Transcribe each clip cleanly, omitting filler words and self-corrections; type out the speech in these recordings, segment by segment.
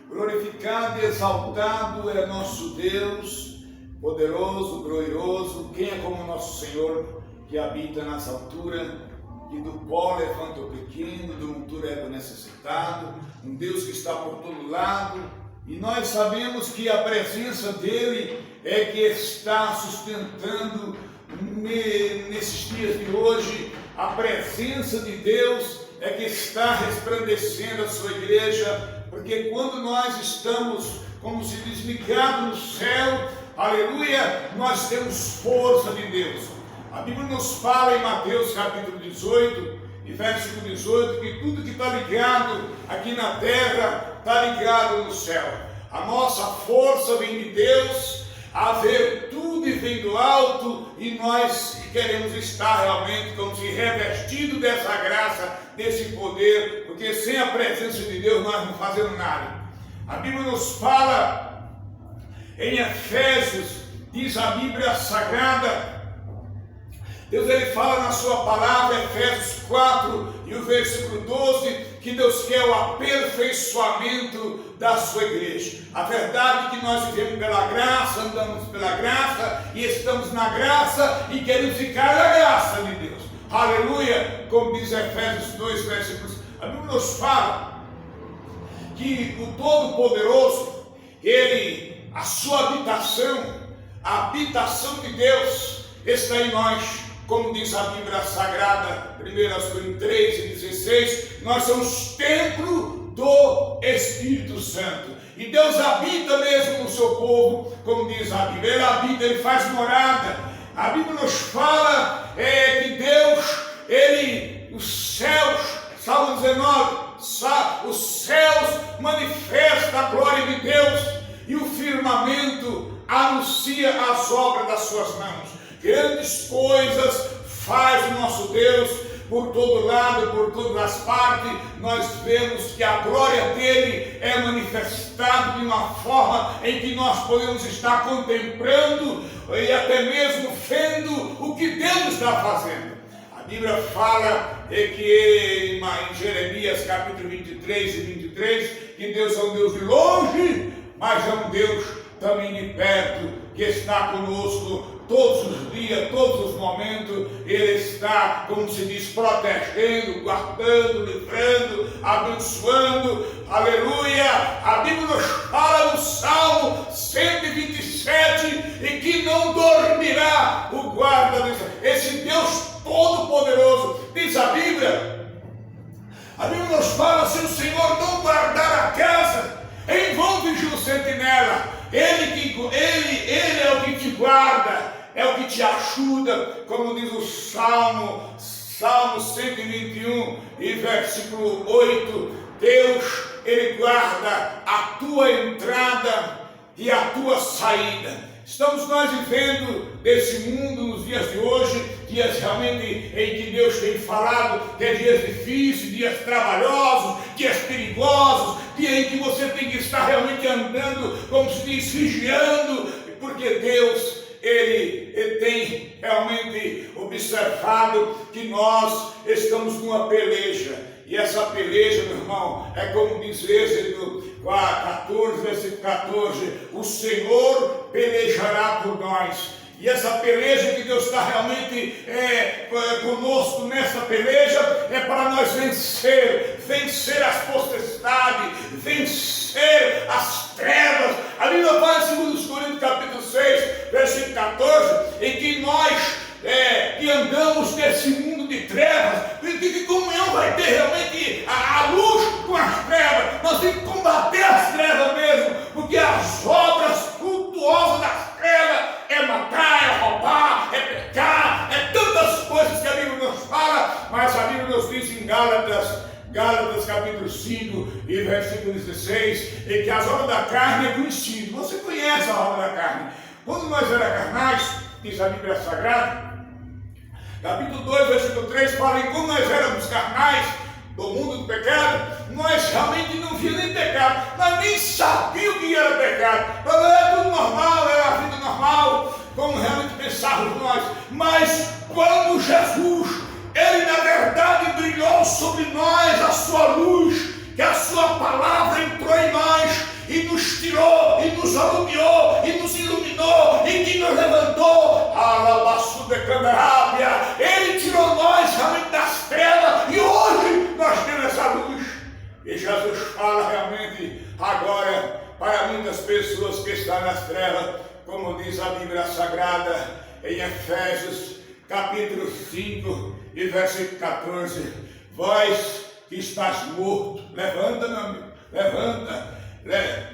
Glorificado e exaltado é nosso Deus, poderoso, glorioso. Quem é como nosso Senhor, que habita nas alturas, que do pó levanta o pequeno, do monturo é o necessitado, um Deus que está por todo lado. E nós sabemos que a presença dele é que está sustentando nesses dias de hoje. A presença de Deus é que está resplandecendo a sua igreja, porque quando nós estamos, como se diz, ligados no céu, aleluia, nós temos força de Deus. A Bíblia nos fala em Mateus capítulo 18 e versículo 18, que tudo que está ligado aqui na terra está ligado no céu. A nossa força vem de Deus, a virtude vem do alto, e nós queremos estar realmente como se revestido dessa graça, desse poder, porque sem a presença de Deus nós não fazemos nada. A Bíblia nos fala em Efésios, diz a Bíblia Sagrada, Deus ele fala na sua palavra, Efésios 4 e o versículo 12, que Deus quer o aperfeiçoamento da sua igreja. A verdade é que nós vivemos pela graça, andamos pela graça e estamos na graça e queremos ficar na graça de Deus. Aleluia! Como diz Efésios 2, versículos. A Bíblia nos fala que o Todo-Poderoso, ele, a sua habitação, a habitação de Deus está em nós. Como diz a Bíblia Sagrada, 1 Coríntios 3 e 16, nós somos templo do Espírito Santo. E Deus habita mesmo no seu povo, como diz a Bíblia. Ele habita, ele faz morada. A Bíblia nos fala que Deus, os céus, Salmo 19, os céus manifestam a glória de Deus e o firmamento anuncia as obras das suas mãos. Grandes coisas faz o nosso Deus por todo lado, por todas as partes. Nós vemos que a glória dele é manifestada de uma forma em que nós podemos estar contemplando e até mesmo vendo o que Deus está fazendo. A Bíblia fala que em Jeremias capítulo 23 e 23, que Deus é um Deus de longe, mas é um Deus também de perto, que está conosco todos os dias, todos os momentos. Ele está, como se diz, protegendo, guardando, livrando, abençoando. Aleluia! A Bíblia nos fala no Salmo 127 e que não dormirá o guarda esse Deus todo-poderoso. Diz a Bíblia nos fala: se o Senhor não guardar a casa, em vão vigia o sentinela. Ele é o que te guarda, é o que te ajuda, como diz o Salmo 121 e versículo 8. Deus, ele guarda a tua entrada e a tua saída. Estamos nós vivendo desse mundo nos dias de hoje, dias realmente em que Deus tem falado que é dias difíceis, dias trabalhosos, dias perigosos, dias em que você tem que estar realmente andando, como se diz, vigiando, porque Deus, ele tem realmente observado que nós estamos numa peleja. E essa peleja, meu irmão, é como diz Êxodo 14, versículo 14: o Senhor pelejará por nós. E essa peleja que Deus está realmente conosco nessa peleja é para nós vencer as potestades, vencer as trevas. A Bíblia fala em 2 Coríntios capítulo 6, versículo 14, em que nós que andamos nesse mundo de trevas, que comunhão vai ter realmente a luz com as trevas. Nós temos que combater as trevas mesmo, porque as obras cultuosas das trevas é matar, é roubar, é pecar, é tantas coisas que a Bíblia nos fala. Mas a Bíblia nos diz em Gálatas capítulo 5 e versículo 16, em que as obras da carne é conhecido. Você conhece a obra da carne. Quando nós éramos carnais, diz a Bíblia Sagrada, capítulo 2, versículo 3, fala em como nós éramos carnais do mundo do pecado. Nós realmente não víamos nem pecado, nós nem sabíamos o que era pecado. Era tudo normal, era a vida normal, como realmente pensávamos nós. Mas quando Jesus, ele na verdade brilhou sobre nós a sua luz, que a sua palavra entrou em nós, de Candelária, Ele tirou nós realmente das trevas e hoje nós temos essa luz. E Jesus fala realmente agora para muitas pessoas que estão nas trevas, como diz a Bíblia Sagrada em Efésios capítulo 5 e versículo 14: vós que estás morto, levanta, meu amigo, levanta,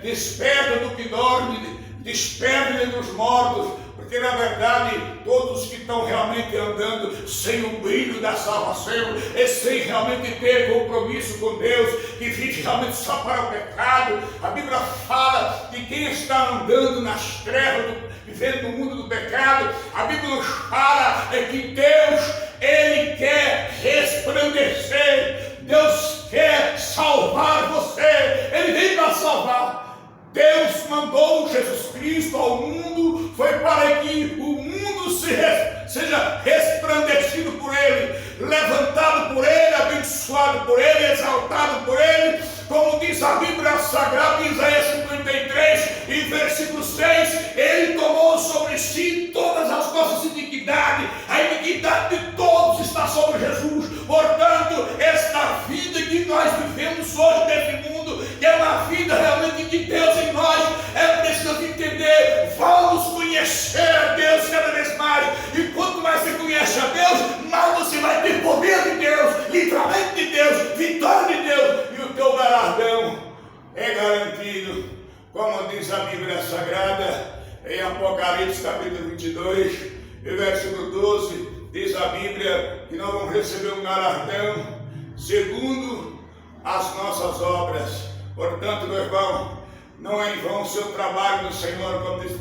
desperta do que dorme, desperta dentre os mortos, porque na verdade todos que estão realmente andando sem o brilho da salvação e sem realmente ter compromisso com Deus, que vive realmente só para o pecado, a Bíblia fala que quem está andando nas trevas, vivendo no mundo do pecado, a Bíblia nos fala que Deus, Ele quer resplandecer, Deus quer salvar você, Ele veio para salvar. Deus mandou Jesus Cristo ao mundo, foi para que o mundo seja resplandecido por Ele, levantado por Ele, abençoado por Ele, exaltado por Ele, como diz a Bíblia Sagrada em Isaías 53, e versículo 6, Ele tomou sobre si todas as nossas iniquidades, a iniquidade de todos está sobre Jesus. Portanto, esta vida que nós vivemos hoje nesse mundo, que é uma vida realmente de Deus em nós, é preciso entender, vamos conhecer a Deus cada vez mais, e quanto mais você conhece a Deus, mais você vai ter poder de Deus, livramento de Deus, vitória de Deus, e o teu galardão é garantido, como diz a Bíblia Sagrada em Apocalipse capítulo 22 e versículo 12, diz a Bíblia que nós vamos receber um galardão segundo as nossas obras. Portanto, meu irmão, não é em vão o seu trabalho no Senhor, como diz 1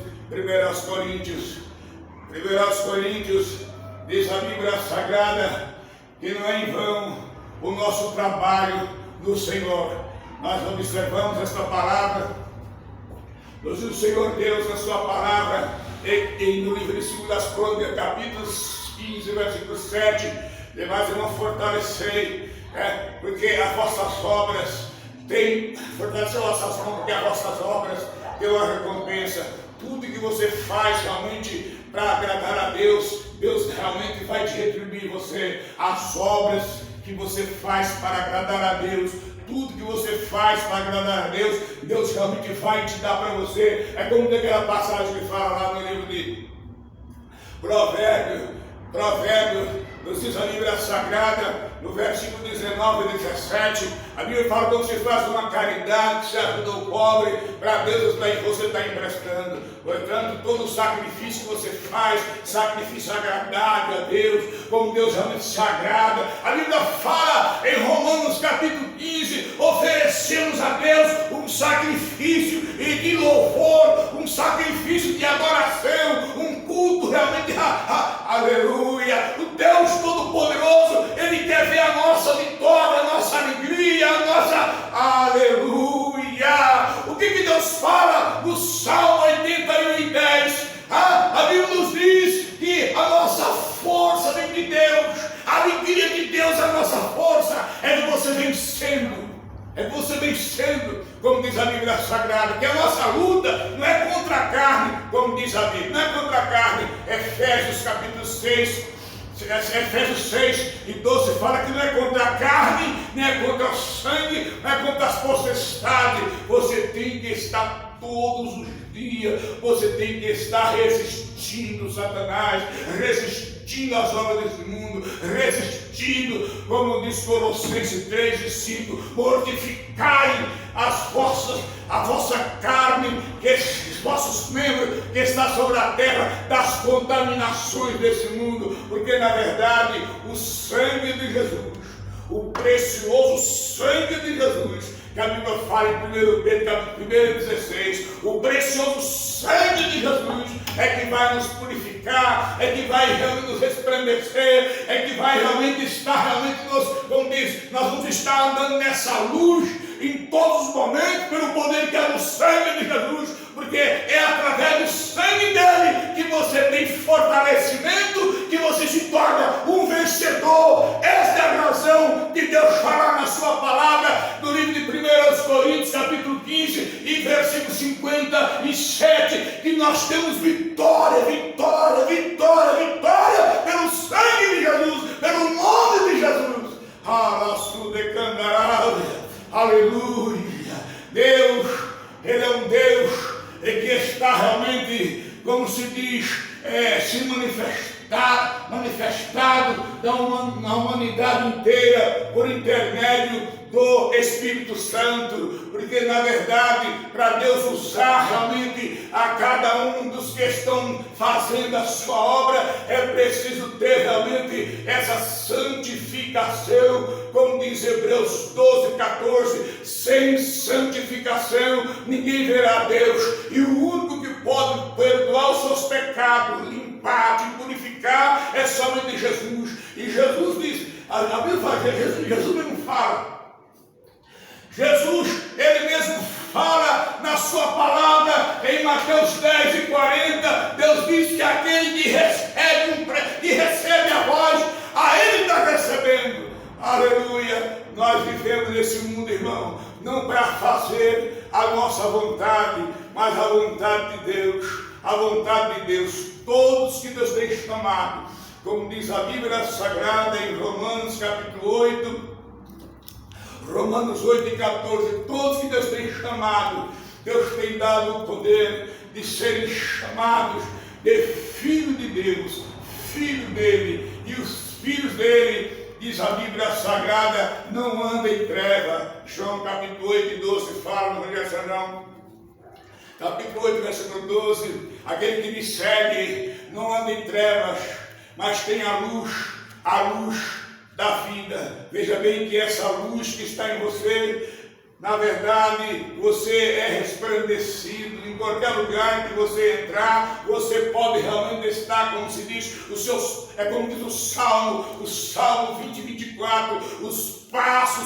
Coríntios. 1 Coríntios diz a Bíblia Sagrada que não é em vão o nosso trabalho no Senhor. Nós observamos esta palavra, nos diz o Senhor Deus na sua palavra, e no livro de 2 Crônicas, capítulo 15, versículo 7, demais irmão, fortalecei, porque as vossas obras têm, fortaleceu as vossas obras, porque as vossas obras têm uma recompensa. Tudo que você faz realmente para agradar a Deus, Deus realmente vai te retribuir você. As obras que você faz para agradar a Deus, tudo que você faz para agradar a Deus, Deus realmente vai te dar para você. É como daquela passagem que fala lá no livro de Provérbios, nos diz a Bíblia Sagrada, no versículo 19 e 17, a Bíblia fala quando você faz uma caridade, você ajuda o pobre, para Deus você está emprestando. Portanto, todo sacrifício que você faz, sacrifício agradável a Deus, como Deus realmente se agrada. A Bíblia fala em Romanos capítulo 15, oferecemos a Deus um sacrifício de louvor, um sacrifício de adoração, um culto realmente, aleluia. O Deus Todo-Poderoso, Ele quer ver a nossa vitória, a nossa alegria, a nossa aleluia. O que Deus fala no Salmo 81 e 10? A Bíblia nos diz que a nossa força vem de Deus, a alegria de Deus, a nossa força é de você vencendo. É você vencendo, como diz a Bíblia Sagrada, que a nossa luta não é contra a carne, como diz a Bíblia, não é contra a carne. Efésios capítulo 6, Efésios 6 e 12 fala que não é contra a carne, nem é contra o sangue, não é contra as potestades. Você tem que estar todos os dias, você tem que estar resistindo Satanás, resistindo às obras desse mundo, resistindo, como diz Colossenses 3 e 5, mortificai a vossa carne, os vossos membros que está sobre a terra, das contaminações desse mundo, porque na verdade o sangue de Jesus, o precioso sangue de Jesus, que a Bíblia fala em 1 Pedro capítulo 1:16, o precioso sangue de Jesus é que vai nos purificar, é que vai realmente nos resplandecer, é que vai realmente estar, como diz, nós vamos estar andando nessa luz em todos os momentos, pelo poder que é do sangue de Jesus, porque é através do sangue dele que você tem fortalecimento, que você se torna um vencedor. Esta é a razão que Deus fala na sua palavra, no livro de 1 Coríntios capítulo 15, diz, e versículo 57, que nós temos vitória, vitória, vitória, vitória, pelo sangue de Jesus, pelo nome de Jesus. Aleluia. Deus, Ele é um Deus que está realmente, como se diz, se manifestado na humanidade inteira por intermédio do Espírito Santo, porque na verdade, para Deus usar realmente a cada um dos que estão fazendo a sua obra, é preciso ter realmente essa santificação, como diz Hebreus 12:14, sem santificação ninguém verá Deus, e o único que pode perdoar os seus pecados, limpar, te purificar, é somente Jesus. E Jesus diz, a Bíblia fala, Jesus mesmo fala, Jesus, Ele mesmo fala na sua palavra, em Mateus 10:40, Deus diz que aquele que recebe a voz, a Ele está recebendo. Aleluia. Nós vivemos nesse mundo, irmão, não para fazer a nossa vontade, mas a vontade de Deus. A vontade de Deus. Todos que Deus tem chamado, como diz a Bíblia Sagrada em Romanos capítulo 8, Romanos 8:14, todos que Deus tem chamado, Deus tem dado o poder de serem chamados de filho de Deus, filho dele, e os filhos dele, diz a Bíblia Sagrada, não andam em treva. João capítulo 8:12 fala no Evangelho de João, capítulo 8, versículo 12, aquele que me segue não anda em trevas, mas tem a luz da vida. Veja bem que essa luz que está em você, na verdade, você é resplandecido. Em qualquer lugar que você entrar, você pode realmente estar, como se diz, como diz o Salmo 20:24,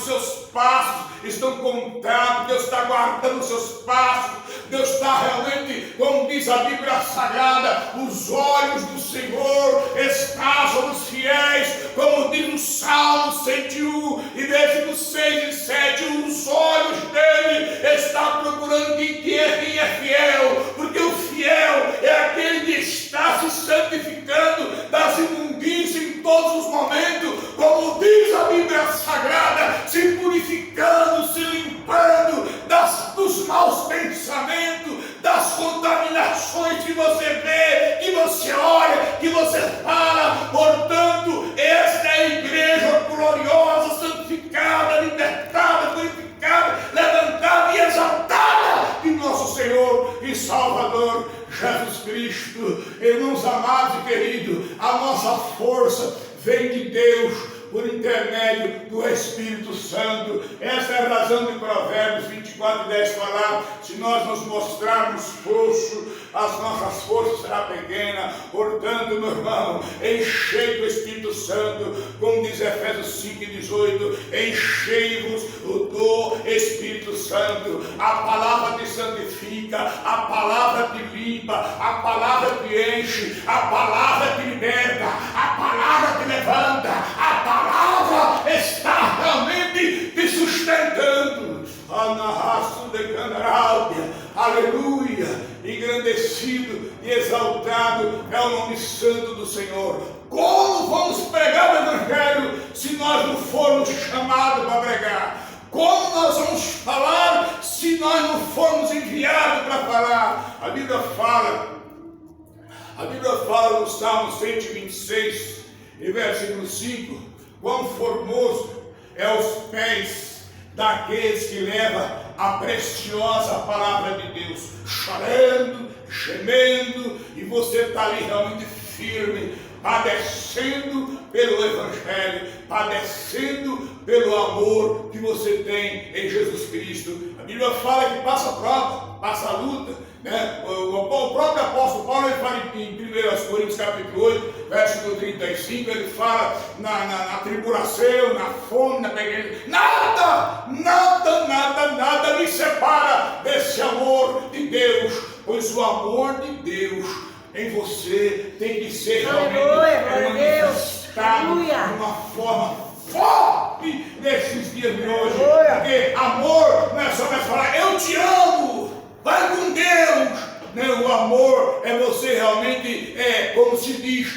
seus passos estão contados, Deus está guardando os seus passos, Deus está realmente, como diz a Bíblia Sagrada, os olhos do Senhor estão sobre os fiéis, como diz o Salmo 101, e versículo 6 e 7, os olhos dele estão procurando quem é fiel, porque o fiel é aquele que está se santificando das imundícias em todos os momentos, como diz a Bíblia Sagrada, se purificando, se limpando dos maus pensamentos, das contaminações que você vê, que você olha, que você fala. Portanto, esta é a igreja gloriosa, santificada, libertada, purificada, levantada e exaltada de nosso Senhor e Salvador Jesus Cristo. Irmãos amados e queridos, a nossa força vem de Deus, por intermédio do Espírito Santo. Essa é a razão de Provérbios 24:10 falar: se nós nos mostrarmos frouxos, as nossas forças serão pequenas. Portanto, meu irmão, enchei do Espírito Santo, como diz Efésios 5:18, enchei-vos do Espírito Santo. A palavra te santifica, a palavra te limpa, a palavra te enche, a palavra te liberta, a palavra te levanta, a palavra está realmente te sustentando. Aleluia, engrandecido e exaltado é o nome santo do Senhor. Como vamos pregar o Evangelho se nós não formos chamados para pregar? Como nós vamos falar se nós não formos enviados para falar? A Bíblia fala no Salmo 126, e versículo 5, quão formoso é os pés daqueles que levam a preciosa palavra de Deus, chorando, gemendo, e você está ali realmente firme, padecendo pelo Evangelho, padecendo pelo amor que você tem em Jesus Cristo. A Bíblia fala que passa prova, passa luta, né? O próprio apóstolo Paulo, ele fala em 1 Coríntios capítulo 8, versículo 35, ele fala na tribulação, na fome, na pequena, nada me separa desse amor de Deus, pois o amor de Deus em você tem que ser realmente manifestado de uma forma forte nesses dias de hoje. Porque amor não é só mais falar eu te amo, o amor é você realmente, como se diz,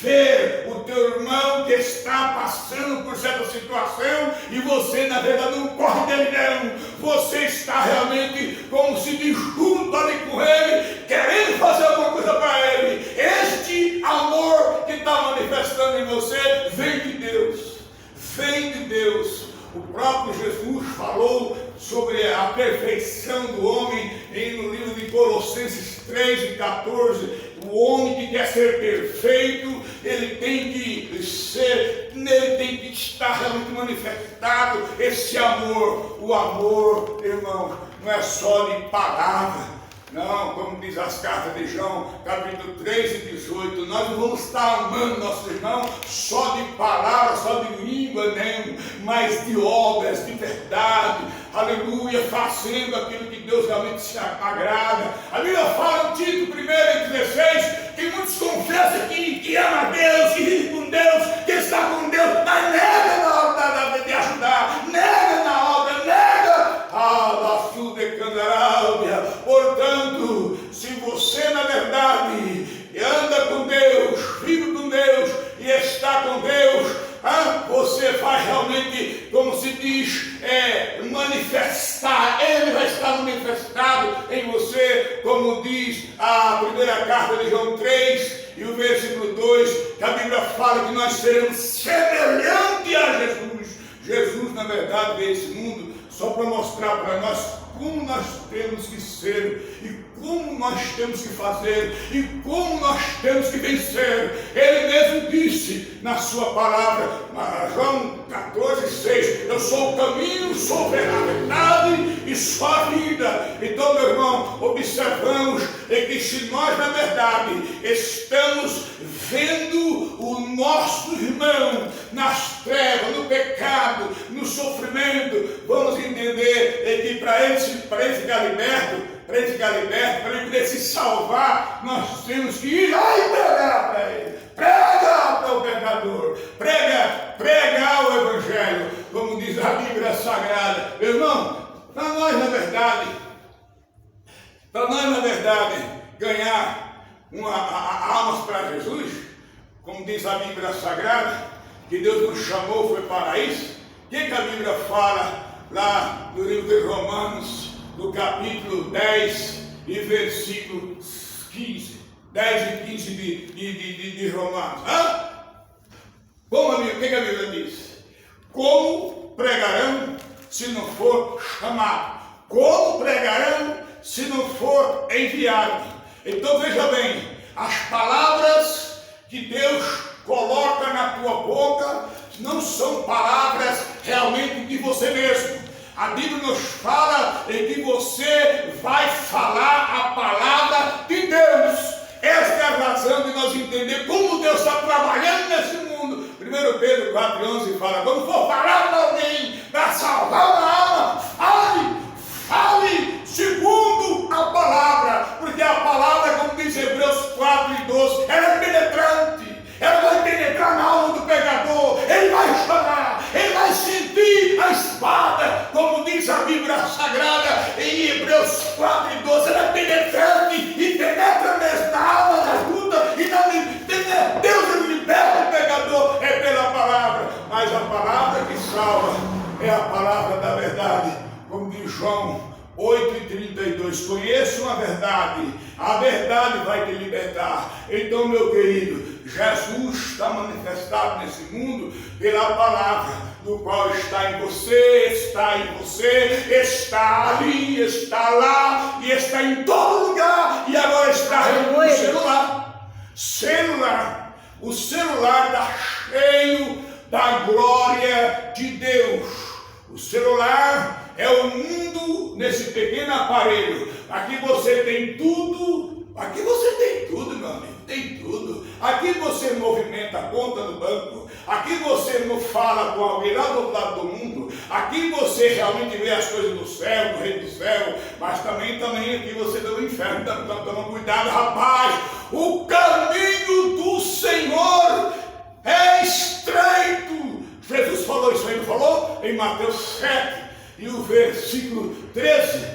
ver o teu irmão que está passando por certa situação e você, na verdade, não corre dele não. Você está realmente, como se diz, junto ali com ele, querendo fazer alguma coisa para ele. Este amor que está manifestando em você vem de Deus. Vem de Deus. O próprio Jesus falou sobre a perfeição do homem no livro de Colossenses 3:14. O homem que quer ser perfeito, ele tem que ser, nele tem que estar realmente manifestado esse amor. O amor, irmão, não é só de palavra. Não, como diz as cartas de João, capítulo 3:18, nós não vamos estar amando nossos irmãos só de palavras, só de língua, nem, mas de obras, de verdade, aleluia, fazendo aquilo que Deus realmente se agrada. A Bíblia fala em Tito 1:16, que muitos confessam que ama Deus, que vive com Deus, que está com Deus, mas nega na hora de ajudar, nega na obra, nega. Portanto, se você na verdade anda com Deus, vive com Deus e está com Deus, você vai realmente, como se diz, manifestar, ele vai estar manifestado em você, como diz a primeira carta de João 3 e o versículo 2, que a Bíblia fala que nós seremos semelhantes a Jesus. Jesus, na verdade, veio a esse mundo só para mostrar para nós como nós temos que ser, e como nós temos que fazer, e como nós temos que vencer. Ele mesmo disse na sua palavra, João 14:6, eu sou o caminho, sou a verdade e sou a vida. Então, meu irmão, observamos que se nós, na verdade, estamos vendo o nosso irmão nas trevas, no pecado, no sofrimento, vamos entender que para ele ficar liberto, para ele poder se salvar, nós temos que ir lá e pregar para ele. Prega para o pecador, prega o Evangelho, como diz a Bíblia Sagrada. Meu irmão, para nós na verdade, ganhar almas para Jesus, como diz a Bíblia Sagrada, que Deus nos chamou foi para isso. O que a Bíblia fala lá no livro de Romanos, no capítulo 10 e versículo 15, 10 e 15 de Romanos. O que a Bíblia diz? Como pregarão se não for chamado? Como pregarão se não for enviado? Então veja bem, as palavras que Deus coloca na tua boca não são palavras realmente de você mesmo. A Bíblia nos fala em que você vai falar a palavra de Deus. Esta é a razão de nós entender como Deus está trabalhando nesse mundo. 1 Pedro 4:11 fala, quando for falar para alguém para salvar uma alma, fale segundo a palavra, porque a palavra, como diz Hebreus 4:12, ela é penetrante. Ela vai penetrar na alma do pecador, ele vai chorar, ele vai sentir a espada, como diz a Bíblia Sagrada em Hebreus 4:12, ela é penetrante e penetra mesmo na alma da luta, e Deus ele liberta o pecador, é pela palavra, mas a palavra que salva é a palavra da verdade, como diz João 8:32, conheço a verdade vai te libertar. Então, meu querido, Jesus está manifestado nesse mundo pela palavra, do qual está em você, está ali, está lá, e está em todo lugar, e agora está no celular. O celular está cheio da glória de Deus. O celular é o mundo nesse pequeno aparelho. Aqui você tem tudo, meu amigo, tem tudo. Aqui você movimenta a conta do banco, aqui você não fala com alguém lá do outro lado do mundo, aqui você realmente vê as coisas do céu, do reino do céu, mas também aqui você vê o inferno. Então toma cuidado, rapaz, o caminho do Senhor é estreito. Jesus falou isso aí, não falou? Em Mateus 7. E o versículo 13,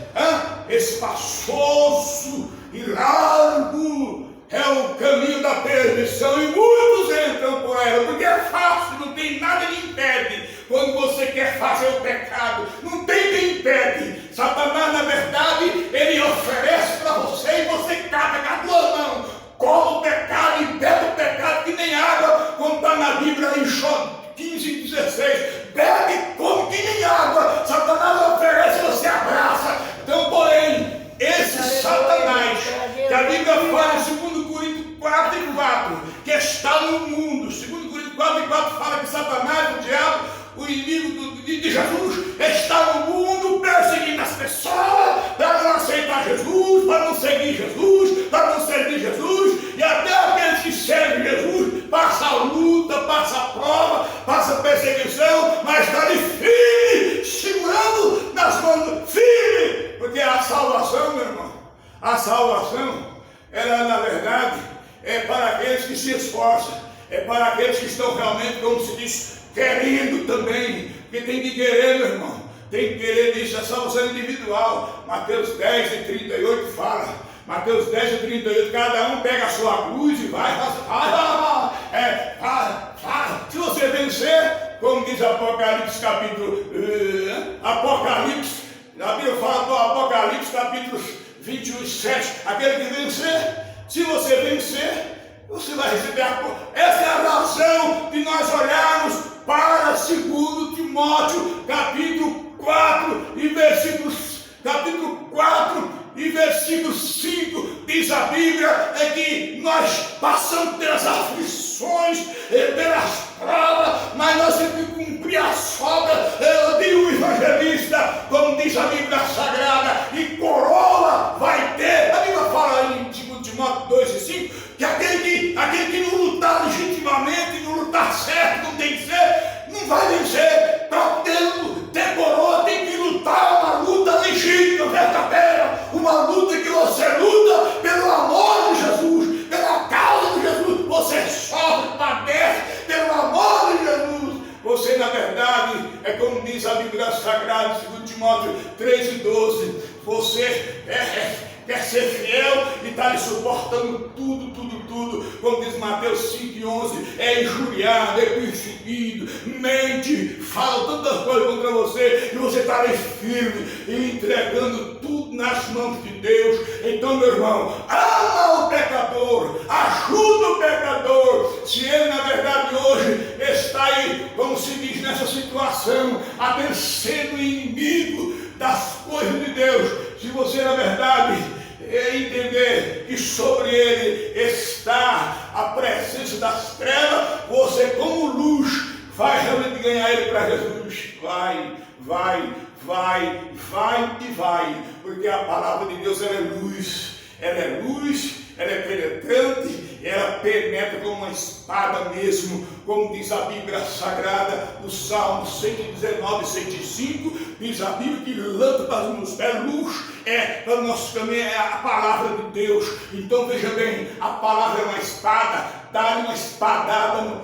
espaçoso e largo é o caminho da perdição e muitos entram por ela, porque é fácil, não tem nada que impede. Quando você quer fazer o pecado, não tem quem impede. Satanás, na verdade, ele oferece para você e você cata com a tua mão, come o pecado e bebe o pecado que nem água, como está na Bíblia em Jó 15:16, bebe e come que nem água. Satanás oferece e você abraça. Então, porém, esse Satanás, que a Bíblia fala em 2 Coríntios 4:4, que está no mundo, 2 Coríntios 4:4 fala que Satanás, o diabo, o inimigo de Jesus, está no mundo perseguindo as pessoas para não aceitar Jesus, para não seguir Jesus, para não servir Jesus, e até aqueles que servem Jesus passa a luta, passa a prova, passa a perseguição, mas está ali firme, segurando nas mãos, firme, porque a salvação, meu irmão, a salvação, ela na verdade é para aqueles que se esforçam, é para aqueles que estão realmente, como se diz, querendo também, porque tem que querer, meu irmão, tem que querer. Isso é salvação individual. Mateus 10:38 fala, Mateus 10:38, cada um pega a sua cruz e vai, se você vencer, como diz Apocalipse capítulo, a Bíblia fala do Apocalipse capítulo 21:7, aquele que vencer, se você vencer, você vai receber a cor. Essa é a razão de nós olharmos para 2 Timóteo capítulo 4 e versículo 5, diz a Bíblia, é que nós passamos pelas aflições, pelas provas, mas nós temos que cumprir as obras de um evangelista, como diz a Bíblia Sagrada, e coroa vai ter. A Bíblia fala em 2 Timóteo 2:5, que aquele que não lutar legitimamente, não lutar certo, não tem que ser, não vai vencer. Para ter coroa, tem que lutar uma luta legítima, verdadeira, uma luta que você luta pelo amor de Jesus, pela causa de Jesus, você sofre, padece pelo amor de Jesus. Você, na verdade, é como diz a Bíblia Sagrada, 2 Timóteo 3:12, você quer ser fiel e está lhe suportando tudo, como diz Mateus 5:11, é injuriado, é perseguido, mente, fala tantas coisas contra você, e você está ali firme e entregando tudo nas mãos de Deus. Então, meu irmão, ama o pecador, ajuda o pecador, se ele na verdade hoje está aí, como se diz, nessa situação, até sendo inimigo das coisas de Deus. Se você na verdade entender que sobre ele está a presença das trevas, você como luz vai realmente ganhar ele para Jesus. Vai, porque a palavra de Deus ela é luz, ela é penetrante, ela penetra como uma espada mesmo, como diz a Bíblia Sagrada, no Salmo 119, 105, diz a Bíblia que lâmpada nos pés, luz para o nosso caminho, é a palavra de Deus. Então veja bem, a palavra é uma espada, dá uma espadada,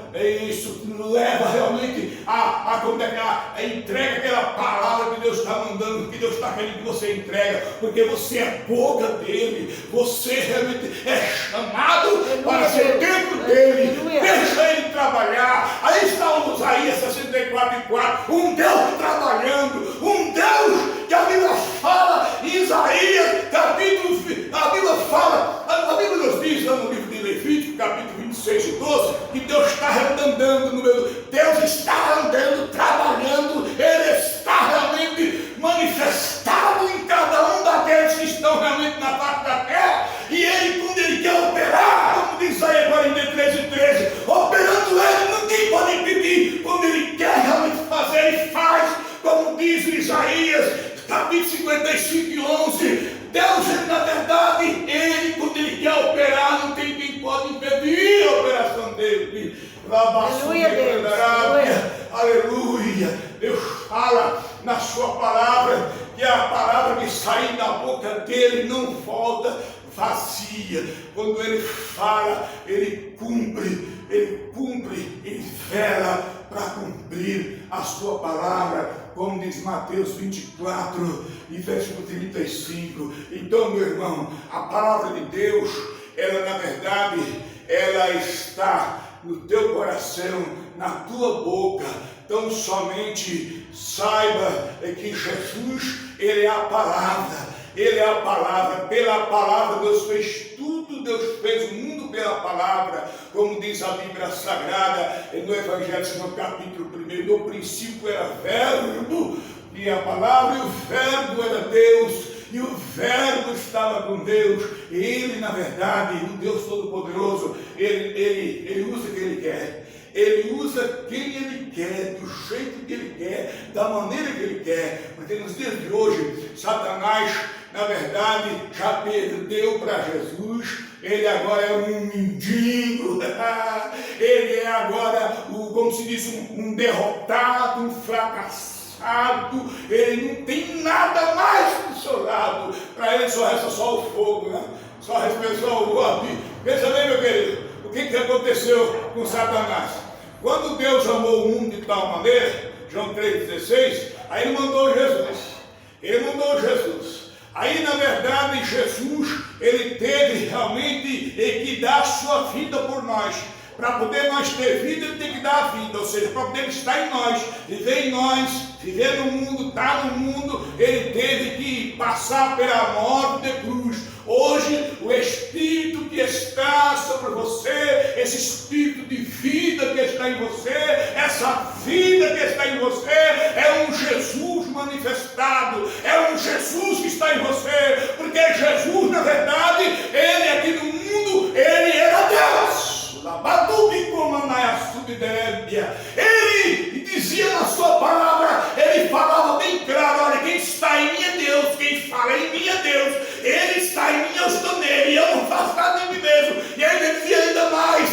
isso leva realmente a entrega aquela palavra que Deus está mandando, que Deus está querendo que você entrega, porque você é boca dele, você realmente é chamado para ser templo dele. Deixa ele trabalhar. Aí está o Isaías 64:4, um Deus trabalhando, um Deus que a Bíblia fala em Isaías capítulo, a Bíblia nos diz lá no livro de Levítico capítulo 26:12, que Deus está andando no meio, Deus está andando, trabalhando, ele está realmente manifestado em cada um daqueles que estão realmente na face da terra, e ele, quando ele quer operar, como diz Isaías 43:13, operando ele, ninguém pode impedir. Quando ele quer realmente fazer, ele faz, como diz Isaías capítulo 55:11, Deus, na verdade, ele, quando ele quer operar, não tem quem pode impedir a operação dele. Aleluia, Deus. Aleluia. Deus fala na sua palavra, que a palavra que sai da boca dele não volta vazia. Quando ele fala, ele cumpre, ele vela para cumprir a sua palavra, como diz Mateus 24 e versículo 35. Então, meu irmão, a palavra de Deus, ela na verdade, ela está no teu coração, na tua boca. Então somente saiba que Jesus, Ele é a palavra. Ele é a palavra. Pela palavra Deus fez tudo. Deus fez o mundo pela palavra. Como diz a Bíblia Sagrada, no Evangelho, no capítulo 1. No princípio era verbo, e a palavra, e o verbo era Deus, e o verbo estava com Deus. E Ele, na verdade, o Deus Todo-Poderoso, ele usa o que Ele quer. Ele usa quem Ele quer, do jeito que Ele quer, da maneira que Ele quer. Porque nos dias de hoje, Satanás, na verdade, já perdeu para Jesus. Ele agora é um mendigo. Ele é agora, como se diz, um derrotado, um fracassado. Ele não tem nada mais do seu lado. Para ele só resta só o fogo, né? Só resta só o golpe. Pensa bem, meu querido, o que aconteceu com Satanás? Quando Deus amou o mundo de tal maneira, João 3,16, aí Ele mandou Jesus. Ele mandou Jesus. Aí, na verdade, Jesus, Ele teve realmente que dar a sua vida por nós. Para poder nós ter vida, Ele tem que dar a vida. Ou seja, para poder estar em nós, viver no mundo, estar no mundo, Ele teve que passar pela morte de cruz. Hoje, o Espírito que está sobre você, esse Espírito de vida que está em você, essa vida que está em você, é um Jesus manifestado, é um Jesus que está em você, porque Jesus, na verdade, Ele aqui no mundo, Ele era Deus. Ele dizia na sua palavra, Ele falava bem claro: olha, quem está em mim é Deus, quem fala em mim é Deus, Ele está em mim, eu estou nele, eu não faço nada em mim mesmo. E ele dizia ainda mais,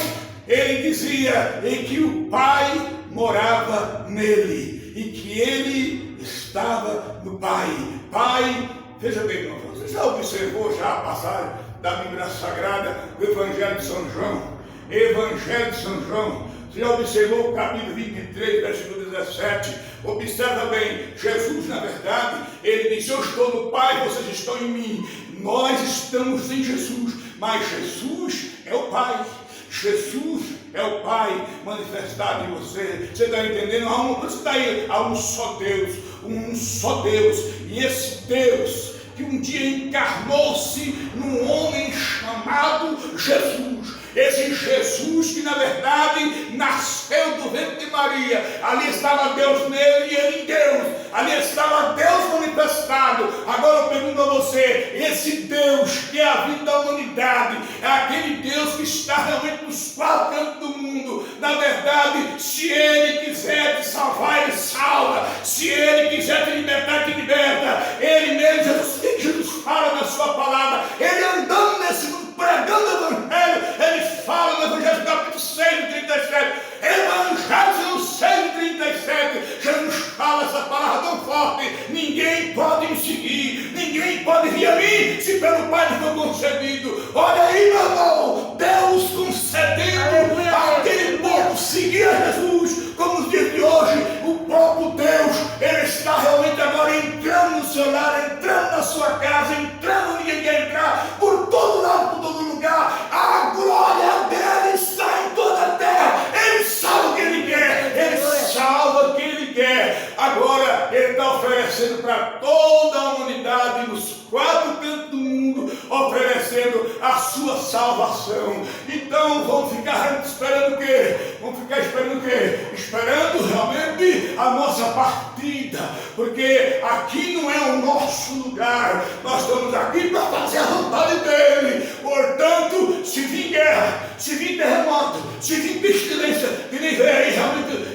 Ele dizia que o Pai morava nele e que Ele estava no Pai. Pai, veja bem, meu irmão, você já observou já a passagem da Bíblia Sagrada do Evangelho de São João? Evangelho de São João, você já observou o capítulo 23, versículo 17? Observa bem, Jesus, na verdade, Ele disse: eu estou no Pai, vocês estão em mim. Nós estamos em Jesus, mas Jesus é o Pai. Jesus é o Pai manifestado em você. Você está entendendo? Há um só Deus, um só Deus. E esse Deus que um dia encarnou-se num homem chamado Jesus. Esse Jesus que na verdade nasceu do ventre de Maria. Ali estava Deus nele e ele em Deus. Ali estava Deus manifestado. Agora eu pergunto a você, esse Deus que é a vida da humanidade, é aquele Deus que está realmente nos quatro cantos do mundo. Na verdade, se Ele quiser te salvar, Ele salva. Se Ele quiser te libertar, te liberta. Ele mesmo, Jesus fala na sua palavra, Ele andando nesse mundo, pregando o Evangelho, Ele fala no Evangelho capítulo 6, 37, Evangelho 6, 37, Jesus fala essa palavra tão forte: ninguém pode me seguir, ninguém pode vir a mim, se pelo Pai me for concedido. Olha aí, meu irmão, Deus concedendo aquele povo seguir a Jesus, como nos dias de hoje, o próprio Deus, Ele está realmente agora entrando no seu lar, entrando na sua casa, entrando, ninguém quer entrar, por todo lado, por todo lugar. A glória dele está em toda a terra. Ele salva o que Ele quer, Ele salva quem Ele quer. Agora Ele está oferecendo para toda a humanidade, nos quatro cantos do mundo, oferecendo a sua salvação. Então vamos ficar esperando o quê? Vamos ficar esperando o quê? Esperando realmente a nossa partida, porque aqui não é o nosso lugar. Nós estamos aqui para fazer a vontade dele. Portanto, se vir guerra, se vir terremoto, se vir pestilência, que nem veio aí realmente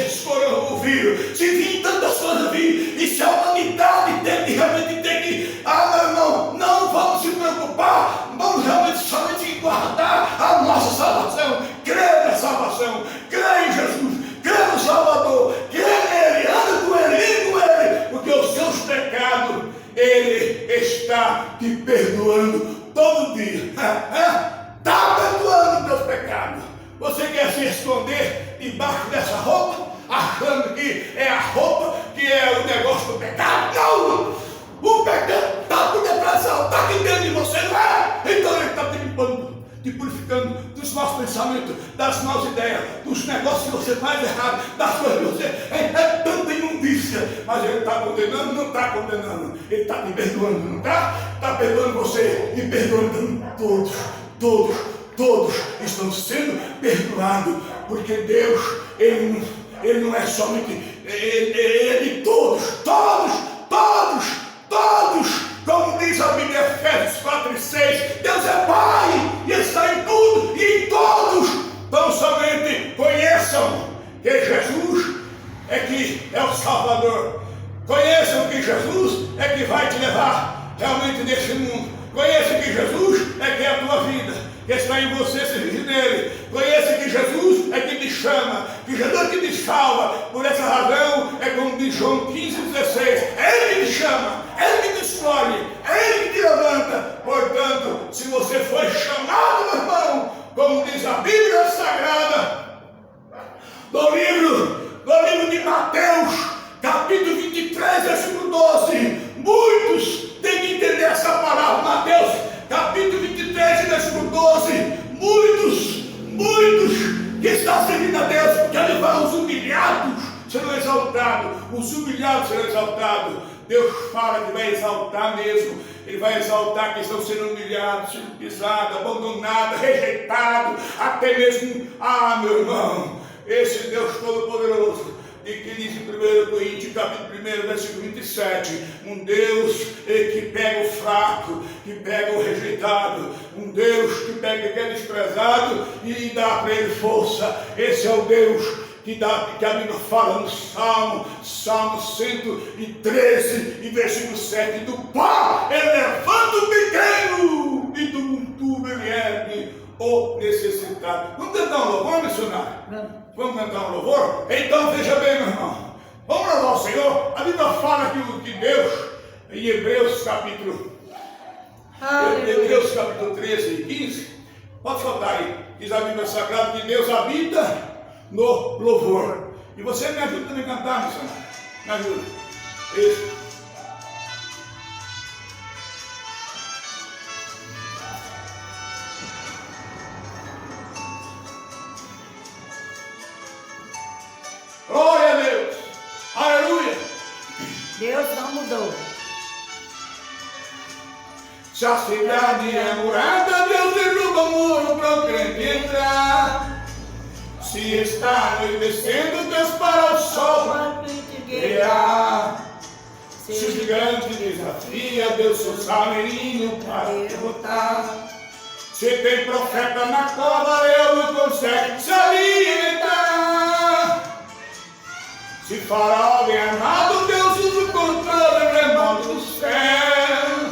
escorreu o vírus, se vir tantas coisas vir, e se a humanidade tem que realmente ter que, meu irmão, não vamos se preocupar, vamos realmente somente guardar a nossa salvação, crer na salvação, crer em Jesus, crer no Salvador, crer nele, anda com ele, vive com ele, porque os seus pecados Ele está te perdoando todo dia. Está perdoando os teus pecados. Você quer se esconder debaixo dessa roupa, achando que é a roupa que é o negócio do pecado. Não! O pecado está por depressão, está aqui dentro de você, não é? Então ele está te limpando, te purificando dos maus pensamentos, das más ideias, dos negócios que você faz errado, das coisas que você... É tanta imundícia, mas ele está condenando, não está condenando, ele está te perdoando, não está? Está perdoando você e perdoando todos estão sendo perdoados, porque Deus, ele não é somente, ele é de todos, como diz a Bíblia, Efésios 4 e 6, Deus é Pai e está em tudo e em todos. Então somente conheçam que Jesus é que é o Salvador, conheçam que Jesus é que vai te levar realmente nesse mundo, conheçam que Jesus é que é a tua vida, que está em você, se vive nele. Conheça que Jesus é que te chama, que Jesus é que te salva. Por essa razão, é como diz João 15,16, é Ele que te chama, é Ele que te escolhe, é Ele que te levanta. Portanto, se você foi chamado, meu irmão, como diz a Bíblia Sagrada, no livro de Mateus, capítulo 23, versículo 12, muitos têm que entender essa palavra. Mateus, capítulo 23, versículo 12, muitos que estão servindo a Deus, porque ele vai, os humilhados serão exaltados, os humilhados serão exaltados. Deus fala que vai exaltar mesmo, ele vai exaltar que estão sendo humilhados, sendo pisados, abandonados, rejeitados, até mesmo, meu irmão, esse Deus Todo-Poderoso, e que diz em 1 Coríntios, capítulo 1, versículo 27, um Deus que pega o fraco, que pega o rejeitado, um Deus que pega o que é desprezado e dá para ele força. Esse é o Deus que a Bíblia fala no Salmo 113, e versículo 7, do pó ele levanta o pequeno, e do monturo ele ergue o necessitado. Vamos tentar um louvor, missionário? Vamos cantar um louvor? Então veja bem, meu irmão, vamos louvar o Senhor. A Bíblia fala que Deus, em Hebreus capítulo 13 e 15, pode soltar aí, diz a Bíblia Sagrada que Deus habita no louvor. E você me ajuda também a cantar, missionário? Me ajuda. Isso. Glória a Deus, aleluia. Deus não mudou. Se a cidade é murada, Deus derruba o muro para o crente entrar. Se está anoitecendo, Deus para o sol brilhar. Se o gigante desafia, Deus seu saleirinho para derrotar. Se tem profeta na cova, ele não consegue se alimentar. Se farol bem armado, Deus usa o controle remoto do céu.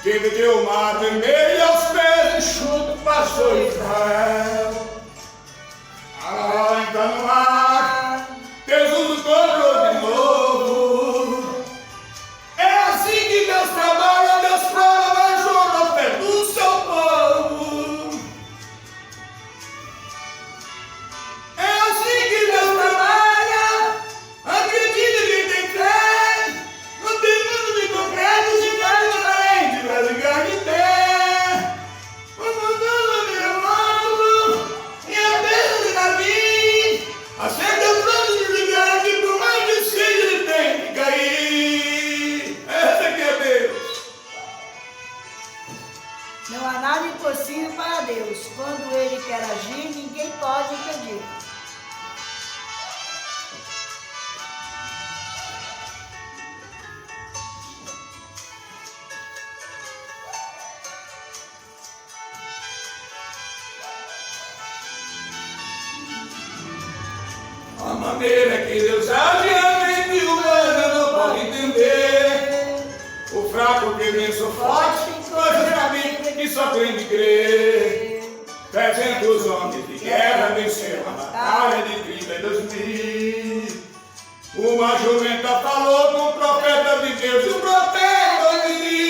Que deu o mar vermelho aos pés enxuto, passou Israel. Agora entra no mar, Deus usa o controle de novo. É assim que Deus trabalha, Deus prova a jornada pé do seu povo. É assim que Deus trabalha. Acredita que tem fé, não tem mundo de concreto, se faz na frente, vai ligar de pé. Vamos dando de remoto, e a bênção de Davi, acerta o plano de ligar, que por mais que seja ele tem que cair. Essa aqui é Deus. Não há nada impossível para Deus. Quando Ele quer agir, ninguém pode impedir. A maneira que Deus age, a mente humana não pode entender. O fraco que vence o forte, coisas na Bíblia que só tem de crer. 300 homens de guerra venceram a batalha de 32.000. Uma jumenta falou com o profeta de Deus, e o profeta ouviu.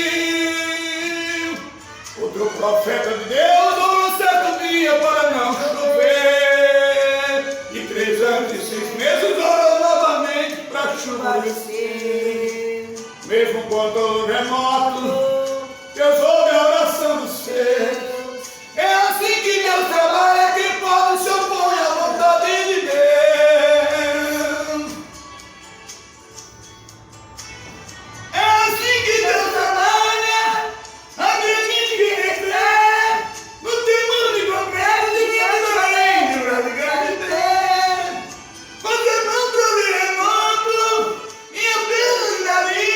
Outro profeta de Deus, um certo dia para não chover. E 3 anos e 6 meses orou novamente para chover. prevalecer. Mesmo quando remoto, Deus ouve a oração dos seus. É assim que Deus trabalha, quem pode se opõe à vontade de Deus. É assim que Deus trabalha, acredite que refere, no temor de progresso de quem adora além de radical de Deus. Você não trouxe remoto, e apenas Davi,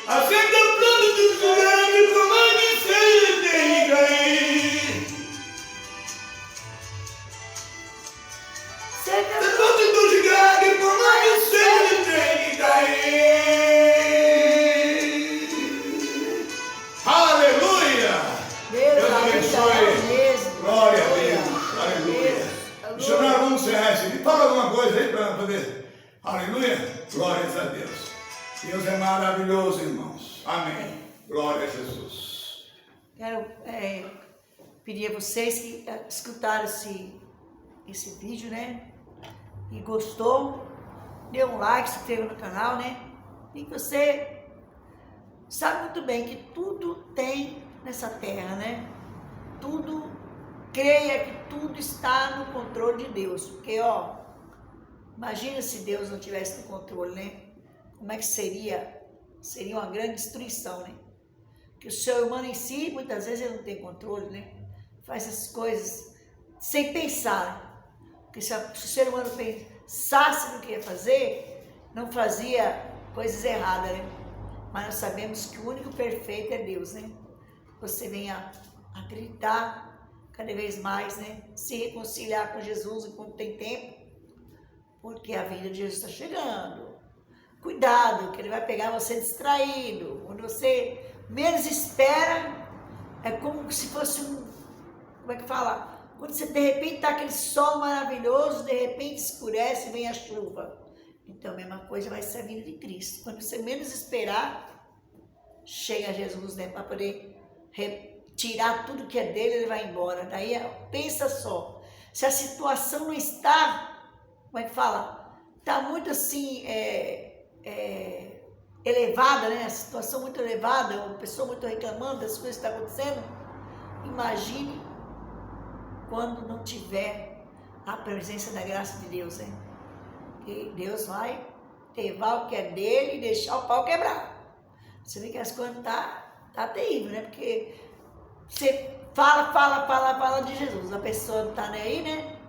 aceita o plano do soberano que comanda em seja tem que cair. Cerca Você pode do gigante que comanda em seja tem que cair. Aleluia! Deus abençoe. mesmo. Glória a Deus. Aleluia. Missionário, vamos encerrar esse vídeo. Fala alguma coisa aí para poder. Aleluia. Glórias a Deus. Deus é maravilhoso, irmãos. Amém. Glória a Jesus. Quero pedir a vocês que escutaram esse vídeo, né? E gostou, dê um like, se inscreva no canal, né? E você sabe muito bem que tudo tem nessa terra, né? Tudo, creia que tudo está no controle de Deus. Porque, ó, imagina se Deus não tivesse no controle, né? Como é que seria? Seria uma grande destruição, né? Que o ser humano em si, muitas vezes, ele não tem controle, né? Faz as coisas sem pensar. Porque se o ser humano pensasse no que ia fazer, não fazia coisas erradas, né? Mas nós sabemos que o único perfeito é Deus, né? Você venha acreditar cada vez mais, né? Se reconciliar com Jesus enquanto tem tempo, porque a vinda de Jesus está chegando. Cuidado, que ele vai pegar você distraído. Quando você menos espera, é como se fosse como é que fala? Quando você de repente está aquele sol maravilhoso, de repente escurece e vem a chuva. Então a mesma coisa vai ser a vinda de Cristo. Quando você menos esperar, chega Jesus, né? Para poder retirar tudo que é dele, ele vai embora. Daí pensa só, se a situação não está, como é que fala? Está muito assim, elevada, né? A situação muito elevada, uma pessoa muito reclamando das coisas que estão acontecendo. Imagine quando não tiver a presença da graça de Deus, né? Que Deus vai levar o que é dele e deixar o pau quebrar. Você vê que as coisas tá terrível, né? Porque você fala de Jesus, a pessoa não tá nem aí, né?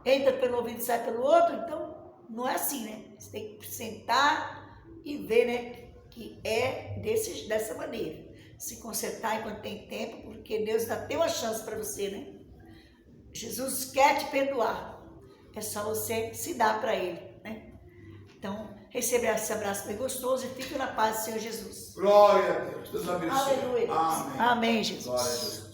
Entra pelo ouvido e sai pelo outro, então não é assim, né? Você tem que sentar e ver, né? Que é dessa maneira. Se consertar enquanto tem tempo, porque Deus ainda tem uma chance para você, né? Jesus quer te perdoar. É só você se dar para Ele, né? Então, receba esse abraço bem gostoso e fique na paz do Senhor Jesus. Glória a Deus. Deus abençoe. Aleluia. Amém. Amém, Jesus. Glória a Jesus.